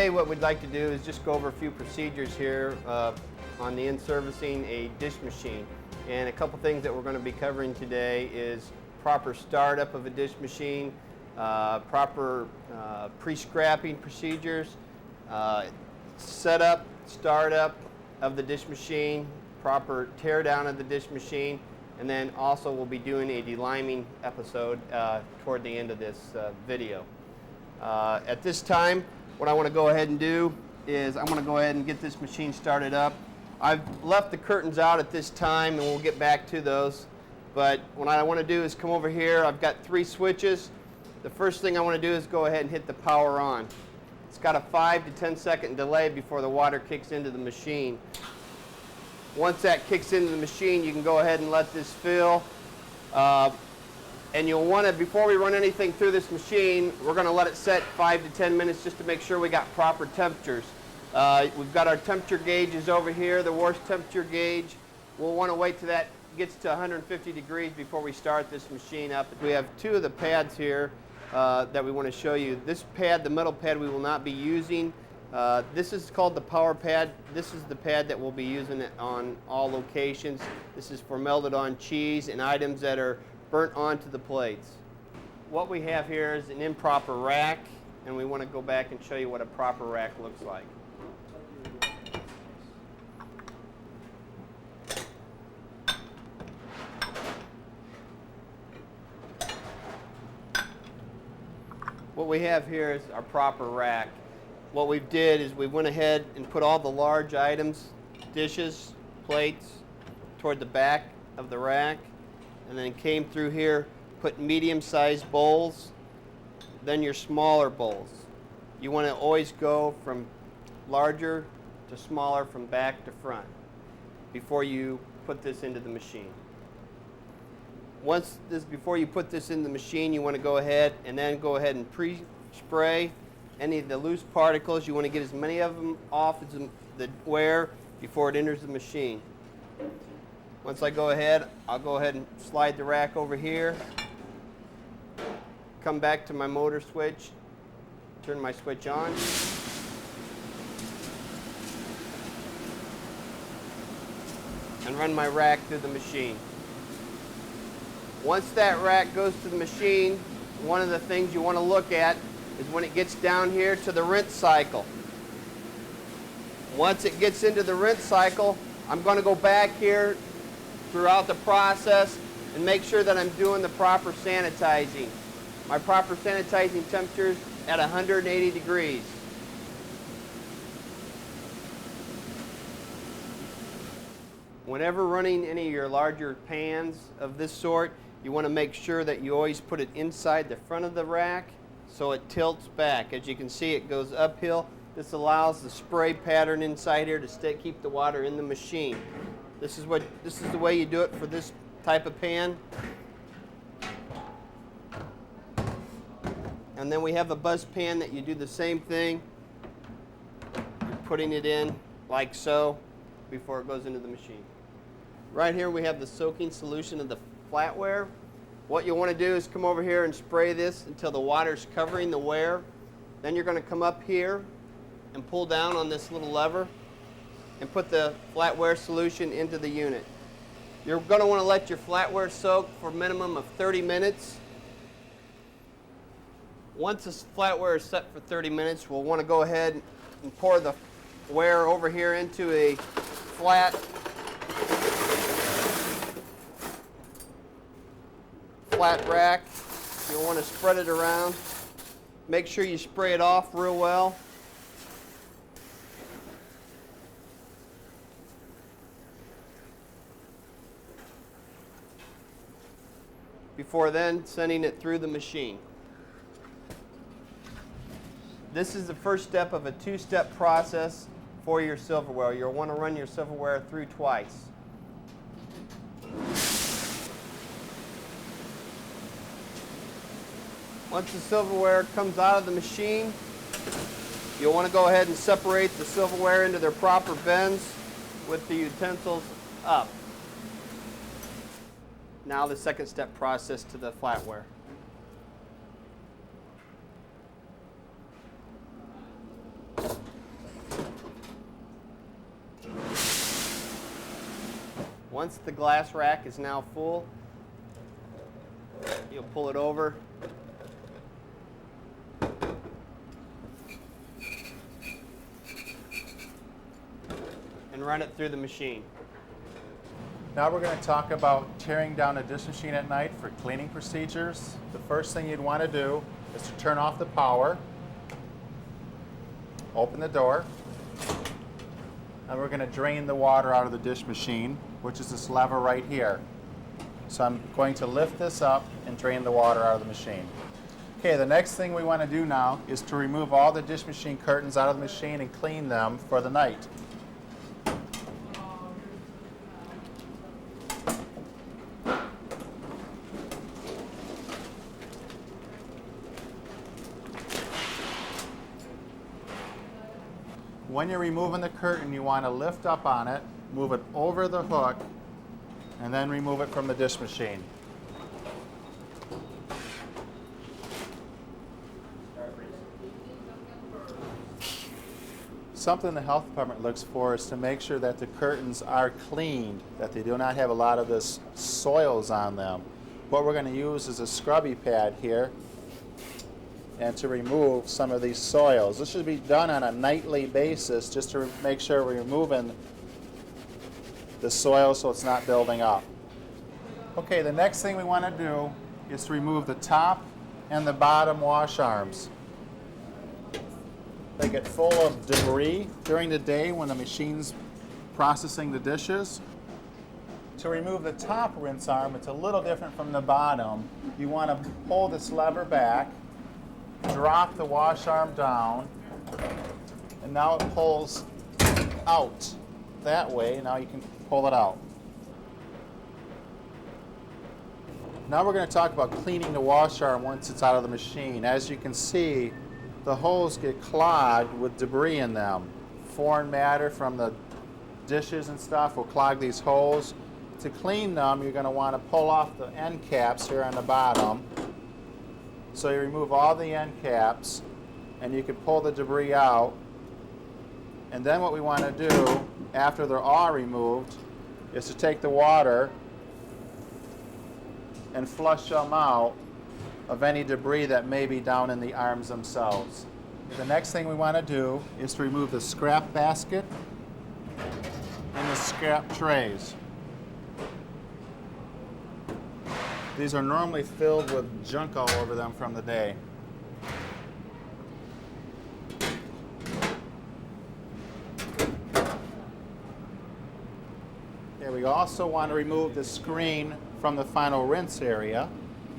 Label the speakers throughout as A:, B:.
A: Today what we'd like to do is just go over a few procedures here on the in-servicing a dish machine. And a couple things that we're going to be covering today is proper startup of a dish machine, proper pre-scrapping procedures, setup, startup of the dish machine, proper tear down of the dish machine, and then also we'll be doing a deliming episode toward the end of this video. At this time, what I want to go ahead and do is I'm going to go ahead and get this machine started up. I've left the curtains out at this time and we'll get back to those. But what I want to do is come over here. I've got 3 switches. The first thing I want to do is go ahead and hit the power on. It's got a 5 to 10 second delay before the water kicks into the machine. Once that kicks into the machine, you can go ahead and let this fill. And you'll want to, before we run anything through this machine, we're going to let it set 5 to 10 minutes just to make sure we got proper temperatures. We've got our temperature gauges over here, the wash temperature gauge. We'll want to wait till that gets to 150 degrees before we start this machine up. We have 2 of the pads here that we want to show you. This pad, the metal pad, we will not be using. This is called the power pad. This is the pad that we'll be using it on all locations. This is for melted on cheese and items that are burnt onto the plates. What we have here is an improper rack, and we want to go back and show you what a proper rack looks like. What we have here is our proper rack. What we did is we went ahead and put all the large items, dishes, plates, toward the back of the rack, and then came through here, put medium-sized bowls, then your smaller bowls. You want to always go from larger to smaller from back to front before you put this into the machine. Before you put this in the machine, you want to go ahead and pre-spray any of the loose particles. You want to get as many of them off as the wear before it enters the machine. Once I'll go ahead and slide the rack over here, come back to my motor switch, turn my switch on, and run my rack through the machine. Once that rack goes to the machine, one of the things you want to look at is when it gets down here to the rinse cycle. Once it gets into the rinse cycle, I'm going to go back here throughout the process and make sure that I'm doing the proper sanitizing. My proper sanitizing temperature is at 180 degrees. Whenever running any of your larger pans of this sort, you want to make sure that you always put it inside the front of the rack so it tilts back. As you can see, it goes uphill. This allows the spray pattern inside here to keep the water in the machine. This is the way you do it for this type of pan. And then we have a buzz pan that you do the same thing. You're putting it in like so before it goes into the machine. Right here we have the soaking solution of the flatware. What you want to do is come over here and spray this until the water's covering the ware. Then you're going to come up here and pull down on this little lever and put the flatware solution into the unit. You're going to want to let your flatware soak for a minimum of 30 minutes. Once this flatware is set for 30 minutes, we'll want to go ahead and pour the ware over here into a flat rack. You'll want to spread it around. Make sure you spray it off real well. Before then sending it through the machine. This is the first step of a 2-step process for your silverware. You'll want to run your silverware through twice. Once the silverware comes out of the machine, you'll want to go ahead and separate the silverware into their proper bins with the utensils up. Now the second step process to the flatware. Once the glass rack is now full, you'll pull it over. And run it through the machine.
B: Now we're going to talk about tearing down a dish machine at night for cleaning procedures. The first thing you'd want to do is to turn off the power, open the door, and we're going to drain the water out of the dish machine, which is this lever right here. So I'm going to lift this up and drain the water out of the machine. Okay, the next thing we want to do now is to remove all the dish machine curtains out of the machine and clean them for the night. When you're removing the curtain, you want to lift up on it, move it over the hook, and then remove it from the dish machine. Something the health department looks for is to make sure that the curtains are cleaned, that they do not have a lot of this soils on them. What we're going to use is a scrubby pad here and to remove some of these soils. This should be done on a nightly basis just to make sure we're removing the soil so it's not building up. Okay, the next thing we want to do is to remove the top and the bottom wash arms. They get full of debris during the day when the machine's processing the dishes. To remove the top rinse arm, it's a little different from the bottom. You want to pull this lever back, drop the wash arm down, and now it pulls out that way. Now you can pull it out. Now we're going to talk about cleaning the wash arm once it's out of the machine. As you can see, the holes get clogged with debris in them. Foreign matter from the dishes and stuff will clog these holes. To clean them, you're going to want to pull off the end caps here on the bottom. So you remove all the end caps, and you can pull the debris out. And then what we want to do, after they're all removed, is to take the water and flush them out of any debris that may be down in the arms themselves. The next thing we want to do is to remove the scrap basket and the scrap trays. These are normally filled with junk all over them from the day. Okay, we also want to remove the screen from the final rinse area,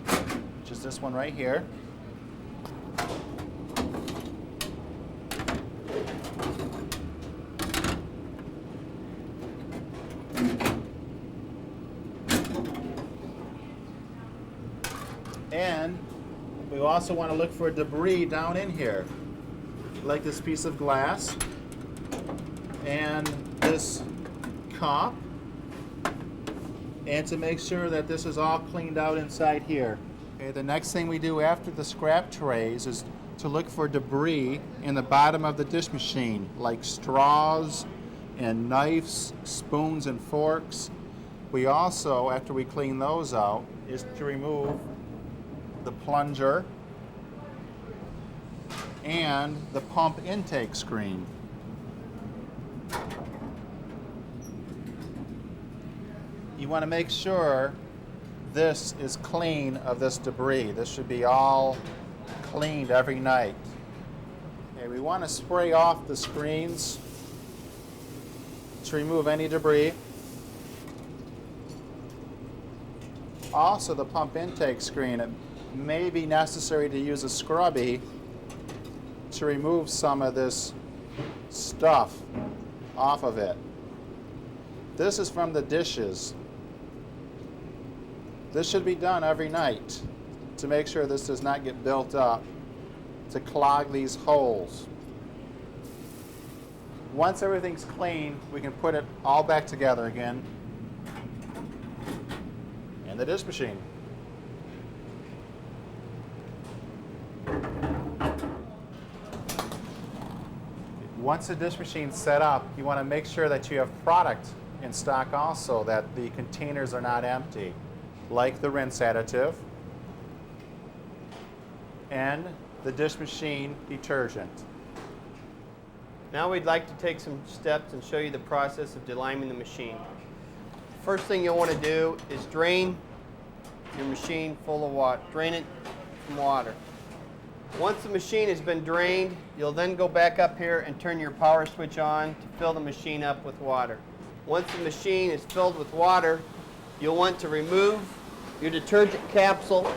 B: which is this one right here. And we also want to look for debris down in here, like this piece of glass and this cup, and to make sure that this is all cleaned out inside here. Okay, the next thing we do after the scrap trays is to look for debris in the bottom of the dish machine, like straws and knives, spoons and forks. We also, after we clean those out, is to remove the plunger and the pump intake screen. You want to make sure this is clean of this debris. This should be all cleaned every night. Okay, we want to spray off the screens to remove any debris. Also, the pump intake screen, it may be necessary to use a scrubby to remove some of this stuff off of it. This is from the dishes. This should be done every night to make sure this does not get built up to clog these holes. Once everything's clean, we can put it all back together again in the dish machine. Once the dish machine's set up, you want to make sure that you have product in stock also that the containers are not empty, like the rinse additive and the dish machine detergent.
A: Now we'd like to take some steps and show you the process of deliming the machine. First thing you'll want to do is drain your machine full of water. Drain it from water. Once the machine has been drained, you'll then go back up here and turn your power switch on to fill the machine up with water. Once the machine is filled with water, you'll want to remove your detergent capsule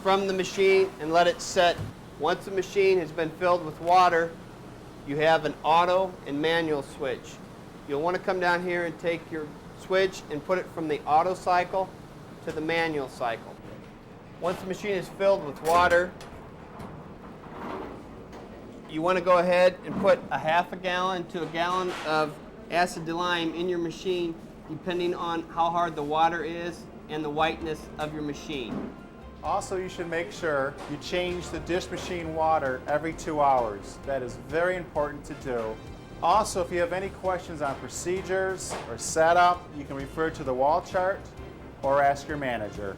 A: from the machine and let it set. Once the machine has been filled with water, you have an auto and manual switch. You'll want to come down here and take your switch and put it from the auto cycle to the manual cycle. Once the machine is filled with water, you want to go ahead and put a half a gallon to a gallon of acid delime in your machine, depending on how hard the water is and the whiteness of your machine.
B: Also, you should make sure you change the dish machine water every 2 hours. That is very important to do. Also, if you have any questions on procedures or setup, you can refer to the wall chart or ask your manager.